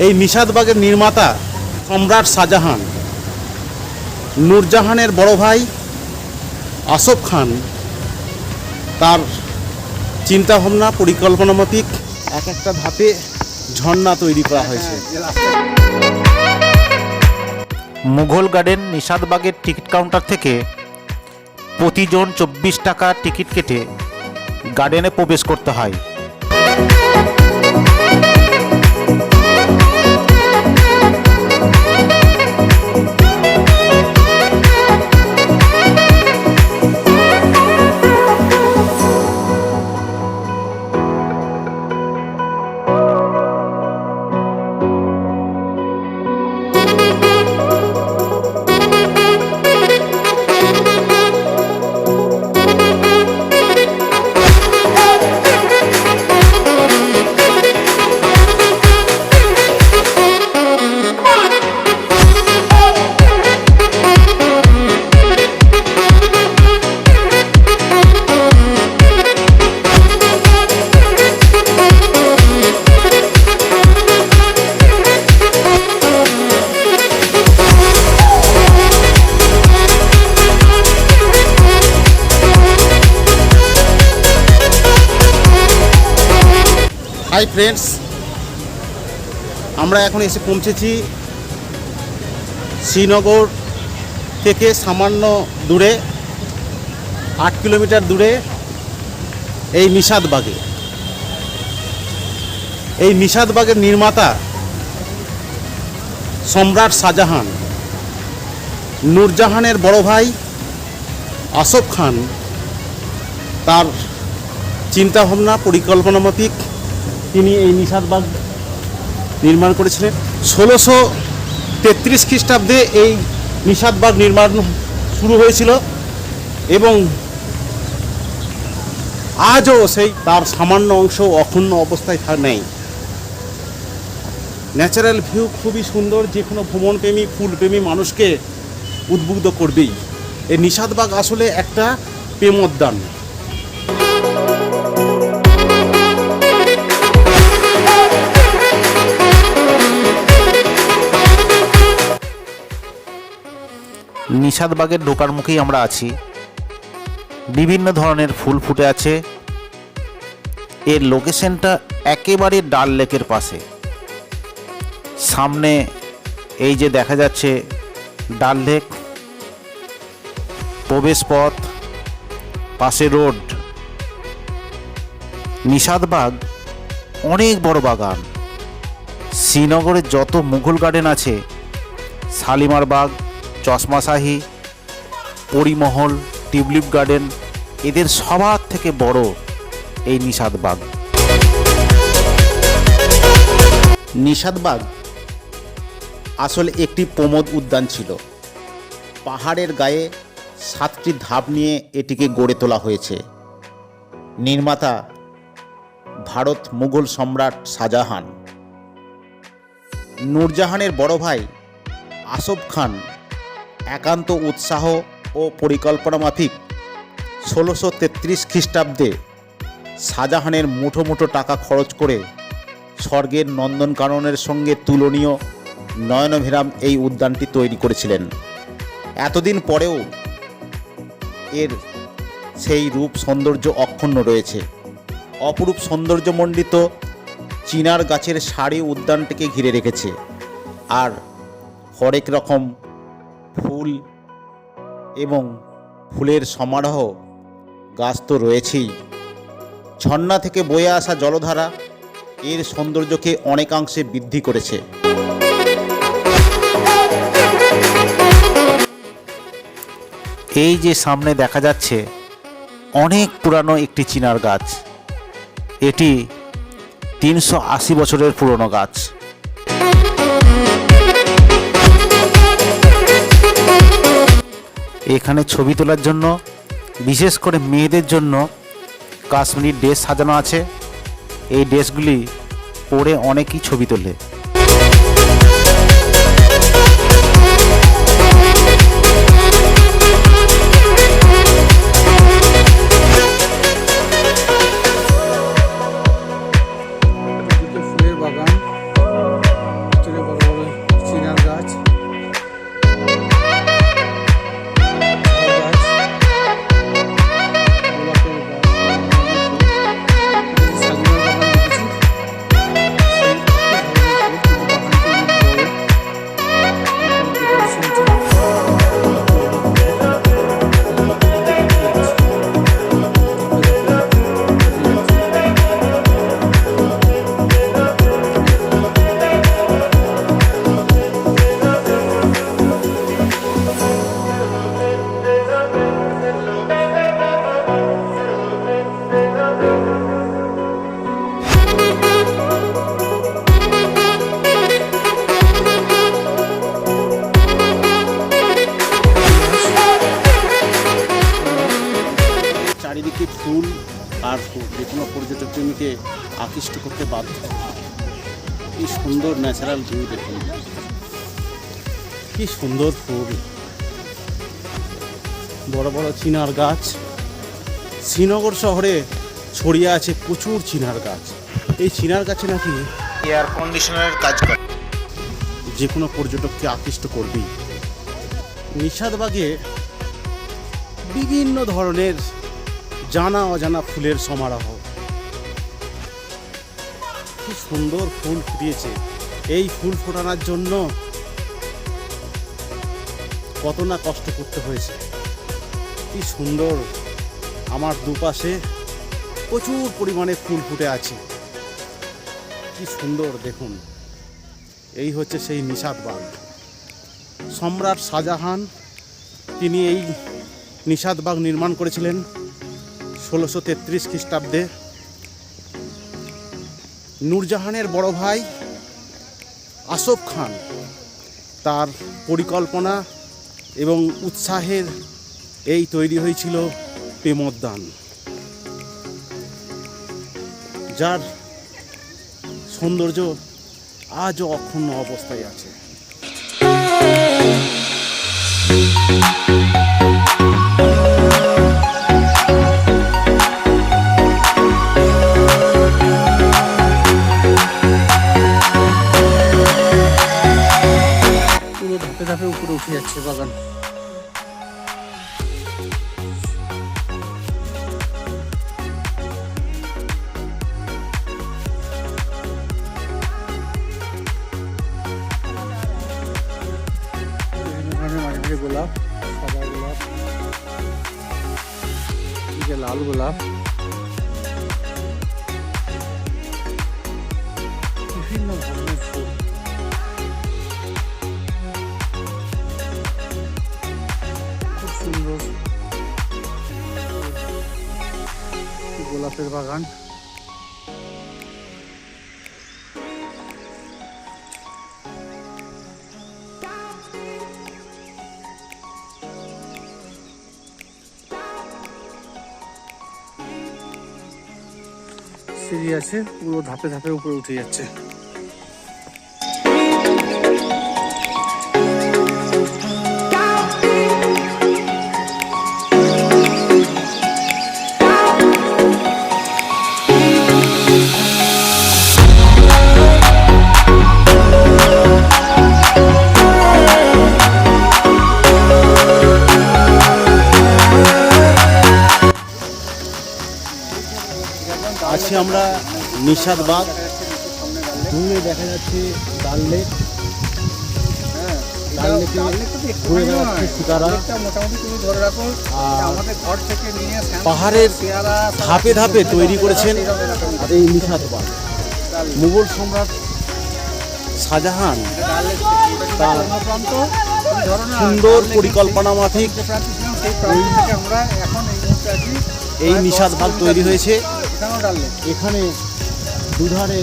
এই নিশাদবাগের নির্মাতা সম্রাট শাহজাহান, নূরজাহানের বড় ভাই আসফ খান তার চিন্তাভাবনা পরিকল্পনা মাফিক এক একটা ধাপে ঝর্ণা তৈরি করা হয়েছে। মুঘল গার্ডেন নিশাদবাগের টিকিট কাউন্টার থেকে প্রতিজন 24 টাকা টিকিট কেটে গার্ডেনে প্রবেশ করতে হয়। হাই ফ্রেন্ডস, আমরা এখন এসে পৌঁছেছি শ্রীনগর থেকে সামান্য দূরে 8 কিলোমিটার দূরে এই নিশাদবাগে। এই নিশাদবাগের নির্মাতা সম্রাট শাহজাহান, নূরজাহানের বড় ভাই আসফ খান তার চিন্তাভাবনা পরিকল্পনা মাফিক তিনি এই নিশাদবাগ নির্মাণ করেছিলেন। 1633 খ্রিস্টাব্দে এই নিশাদবাগ নির্মাণ শুরু হয়েছিল এবং আজও সেই তার সামান্য অংশ অক্ষুণ্ণ অবস্থায় নেই। ন্যাচারাল ভিউ খুবই সুন্দর, যে কোনো ভ্রমণপ্রেমী ফুলপ্রেমী মানুষকে উদ্বুদ্ধ করবেই। এই নিশাদবাগ আসলে একটা প্রেমোদ্যান। নিশাদবাগের ঢোকার মুখেই আমরা আছি। বিভিন্ন ধরনের ফুল ফুটে আছে। এর লোকেশনটা একেবারে ডাল লেকের পাশে। সামনে এই যে দেখা যাচ্ছে ডাল লেক, প্রবেশ পথ, পাশে রোড। নিশাদবাগ অনেক বড় বাগান। শ্রীনগরে যত মুঘল গার্ডেন আছে, শালিমার বাগ, চশমাশাহী, পরিমহল, টিউলিপ গার্ডেন, এদের সবার থেকে বড় এই নিশাদবাগ। নিশাদবাগ আসলে একটি প্রমোদ উদ্যান ছিল। পাহাড়ের গায়ে 7টি ধাপ নিয়ে এটিকে গড়ে তোলা হয়েছে। নির্মাতা ভারত মুঘল সম্রাট শাহজাহান। নূরজাহানের বড় ভাই আসফ খান একান্ত উৎসাহ ও পরিকল্পনা মাফিক 1633 খ্রিস্টাব্দে শাহজাহানের মুঠো মুঠো টাকা খরচ করে স্বর্গের নন্দনকাননের সঙ্গে তুলনীয় নয়নভিরাম এই উদ্যানটি তৈরি করেছিলেন। এতদিন পরেও এর সেই রূপ সৌন্দর্য অক্ষুণ্ণ রয়েছে। অপরূপ সৌন্দর্যমণ্ডিত চিনার গাছের সারি উদ্যানটিকে ঘিরে রেখেছে। আর হরেক রকম ফুল এবং ফুলের সমারোহ গাছ তো রয়েছেই। ঝর্ণা থেকে বয়ে আসা জলধারা এর সৌন্দর্যকে অনেকাংশে বৃদ্ধি করেছে। এই যে সামনে দেখা যাচ্ছে অনেক পুরানো একটি চিনার গাছ। এটি 380 বছরের পুরনো গাছ। এখানে ছবি তোলার জন্য, বিশেষ করে মেয়েদের জন্য কাশ্মীরি ড্রেস সাজানো আছে। এই ড্রেসগুলি পরে অনেকেই ছবি তোলে। আকৃষ্ট করতে বাধ্য। কি সুন্দর ন্যাচারাল ভিউ দেখুন, কি সুন্দর ফুল, বড় বড় চিনার গাছ। শ্রীনগর শহরে ছড়িয়ে আছে প্রচুর চিনার গাছ। এই চিনার গাছে নাকি এয়ার কন্ডিশনারের কাজ করে। যে কোনো পর্যটককে আকৃষ্ট করবেই। নিশাদবাগে বিভিন্ন ধরনের জানা অজানা ফুলের সমারোহ। কি সুন্দর ফুল ফুটিয়েছে। এই ফুল ফোটানোর জন্য কত না কষ্ট করতে হয়েছে। কি সুন্দর, আমার দুপাশে প্রচুর পরিমাণে ফুল ফুটে আছে। কি সুন্দর দেখুন। এই হচ্ছে সেই নিশাদবাগ। সম্রাট শাহজাহান তিনি এই নিশাদবাগ নির্মাণ করেছিলেন 1633 খ্রিস্টাব্দে। নূরজাহানের বড় ভাই আসফ খান তার পরিকল্পনা এবং উৎসাহের এই তৈরি হয়েছিল প্রেমোদ্যান, যার সৌন্দর্য আজও অক্ষুণ্ণ অবস্থায় আছে। পুরো ধাপে ধাপে উপরে উঠে যাচ্ছে বাগান। মাঝে মাঝে গোলাপ, সাদা গোলাপ, এই যে লাল গোলাপ, বিভিন্ন ধরনের ফুল। খুব সুন্দর গোলাপের বাগান। সিঁড়ি আছে, পুরো ধাপে ধাপে উপরে উঠে যাচ্ছে। আছি আমরা নিশাদবাগ। দূরে দেখা যাচ্ছে ডাল লেক। ডাল লেকে ঘুরে বেড়াচ্ছে শিকারা। পাহাড়ের ধাপে ধাপে তৈরি করেছেন এই নিশাদবাগ। মুঘল সম্রাট শাহজাহান তার সুন্দর পরিকল্পনা মাফিক এই নিশাদবাগ তৈরি হয়েছে। এখানে দুধারে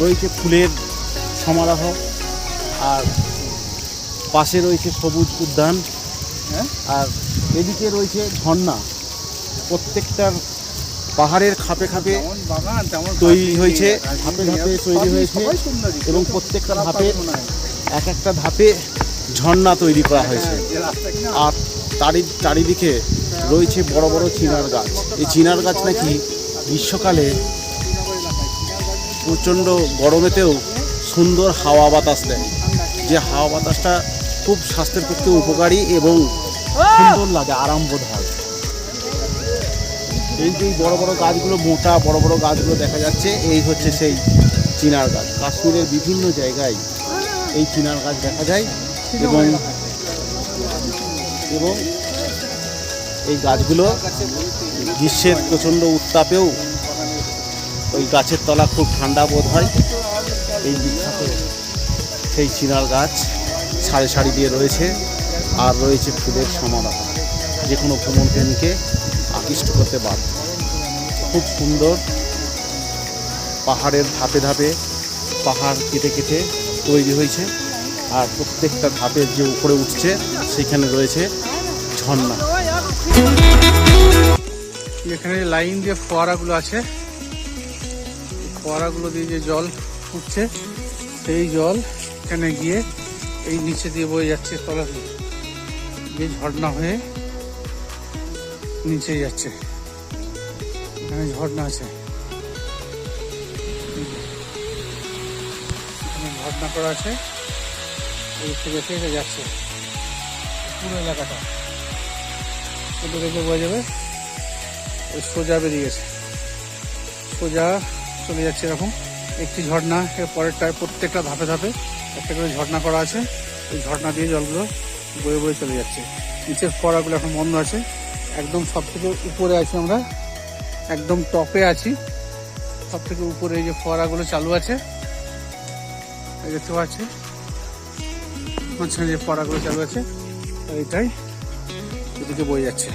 রয়েছে ফুলের সমারোহ, আর পাশে রয়েছে সবুজ উদ্যান, আর এদিকে রয়েছে ঝর্ণা। প্রত্যেকটার পাহাড়ের খাপে খাপে তৈরি হয়েছে, ধাপে ধাপে তৈরি হয়েছে, এবং প্রত্যেকটা ধাপে এক একটা ধাপে ঝর্ণা তৈরি করা হয়েছে। আর চারিদিকে রয়েছে বড় বড় চিনার গাছ। এই চিনার গাছ নাকি গ্রীষ্মকালে প্রচণ্ড গরমেতেও সুন্দর হাওয়া বাতাস দেয়, যে হাওয়া বাতাসটা খুব স্বাস্থ্যের পক্ষে উপকারী এবং সুন্দর লাগে, আরামবোধ হয়। এই যে বড় বড় গাছগুলো, মোটা বড় বড় গাছগুলো দেখা যাচ্ছে, এই হচ্ছে সেই চিনার গাছ। কাশ্মীরের বিভিন্ন জায়গায় এই চিনার গাছ দেখা যায়, এবং এই গাছগুলো গ্রীষ্মের প্রচণ্ড উত্তাপেও ওই গাছের তলা খুব ঠান্ডা বোধ হয়। এই বিখ্যাত সেই চিনার গাছ সারি সারি দিয়ে রয়েছে, আর রয়েছে ফুলের সমারোহ, যে কোনো ভ্রমণপ্রেমীকে আকৃষ্ট করতে বাধ্য। খুব সুন্দর, পাহাড়ের ধাপে ধাপে পাহাড় কেটে কেটে তৈরি হয়েছে, আর প্রত্যেকটা ধাপের যে উপরে উঠছে সেখানে রয়েছে ঝর্ণা। এখানে লাইন দিয়ে ফোয়ারাগুলো আছে, ফোয়ারাগুলো দিয়ে যে জল উঠছে সেই জল এখানে গিয়ে এই নিচে দিয়ে বয়ে যাচ্ছে তলা দিয়ে, যে ঝর্ণা হয়ে নিচে যাচ্ছে। এখানে ঝর্ণা আছে, এখানে ঝর্ণা করা আছে, এই থেকে থেকে যাচ্ছে পুরো এলাকাটা ছোটো থেকে বয়ে যাবে, ওই সোজা বেরিয়ে গেছে, সোজা চলে যাচ্ছে। এরকম একটি ঝর্ণা, এর পরেরটায় প্রত্যেকটা ধাপে ধাপে একটা করে ঝর্ণা করা আছে, ওই ঝর্ণা দিয়ে জলগুলো বয়ে বয়ে চলে যাচ্ছে। নিচের ফোয়ারাগুলো এখন বন্ধ আছে। একদম সব থেকে উপরে আছি আমরা, একদম টপে আছি, সব থেকে উপরে এই যে ফোয়ারাগুলো চালু আছে, এই দেখতে পাচ্ছি মাঝখানে যে ফোয়ারাগুলো চালু আছে, এইটাই এদিকে বয়ে যাচ্ছে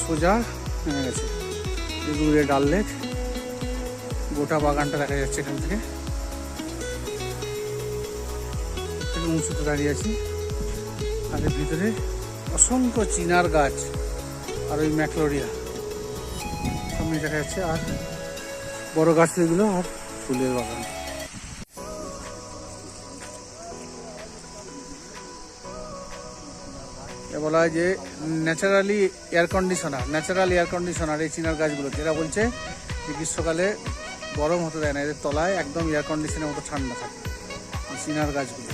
সোজা নেমে গেছে। দূরে ডাল লেক, গোটা বাগানটা দেখা যাচ্ছে এখান থেকে। উঁচুতে দাঁড়িয়ে আছি, আর এর ভিতরে অসংখ্য চিনার গাছ আর ওই ম্যাকলোরিয়া সামনে দেখা যাচ্ছে, আর বড় গাছ এগুলো, আর ফুলের বাগান। বলা হয় যে ন্যাচারাল এয়ার কন্ডিশনার এই চিনার গাছগুলোকে। এরা বলছে যে গ্রীষ্মকালে গরম হতে দেয় না, এদের তলায় একদম এয়ার কন্ডিশনের মতো ঠান্ডা থাকে চিনার গাছগুলো।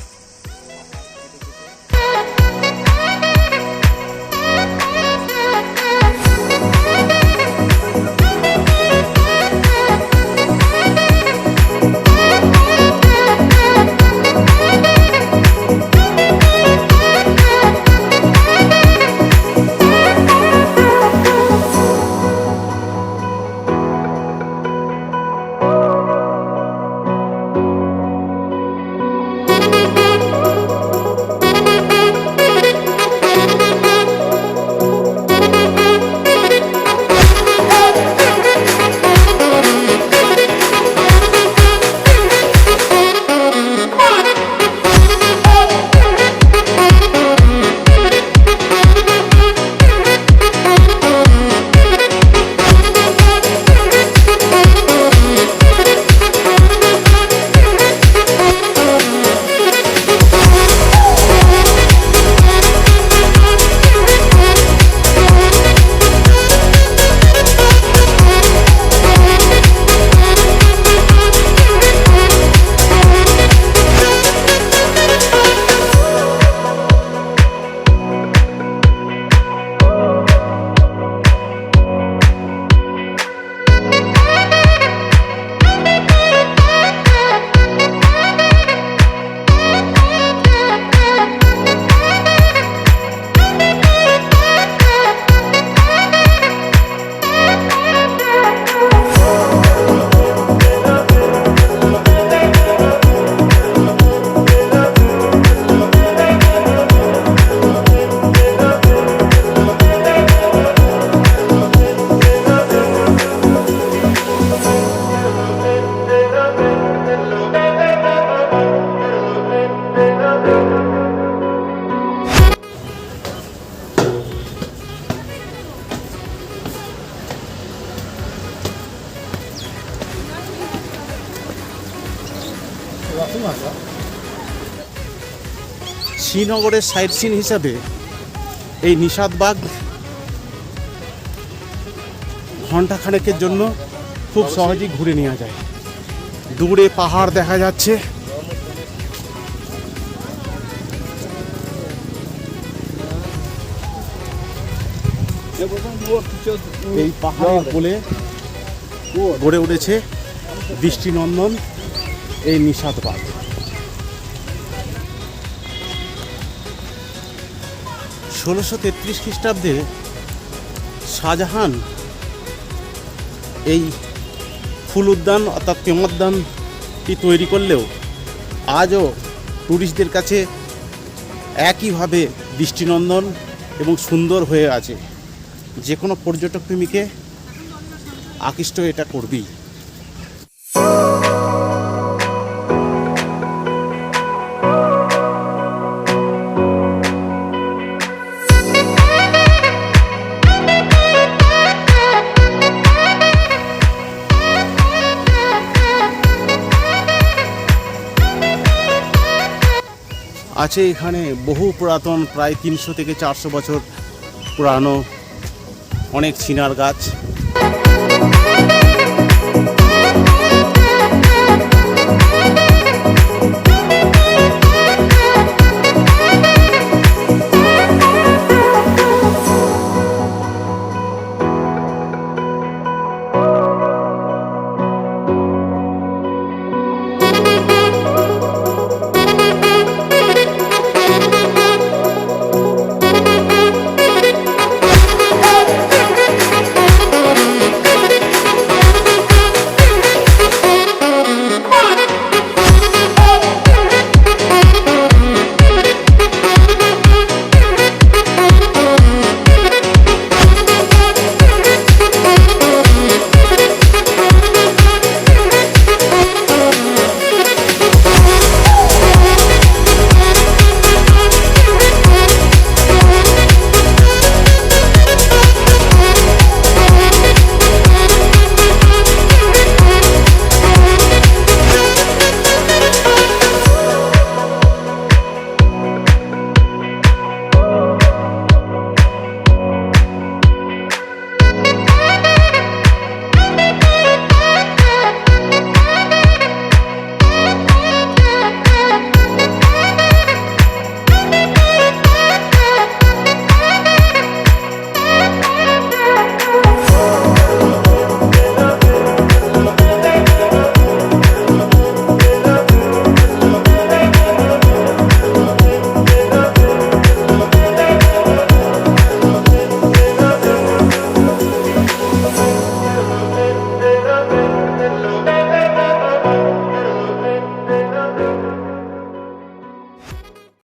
শ্রীনগরের সাইট সিন হিসাবে এই নিষাদবাগ ঘন্টাখানেকের জন্য খুব সহজেই ঘুরে নেওয়া যায়। দূরে পাহাড় দেখা যাচ্ছে, এই পাহাড়ের কোলে গড়ে উঠেছে দৃষ্টিনন্দন এই নিষাদবাগ। 1633 খ্রিস্টাব্দে শাহজাহান এই ফুল উদ্যান অর্থাৎ প্রেমোদ্যানটি তৈরি করলেও আজও ট্যুরিস্টদের কাছে একইভাবে দৃষ্টিনন্দন এবং সুন্দর হয়ে আছে। যে কোনো পর্যটক প্রেমীকে আকৃষ্ট এটা করবেই। আছে এখানে বহু পুরাতন, প্রায় 300 থেকে 400 বছর পুরানো অনেক চিনার গাছ।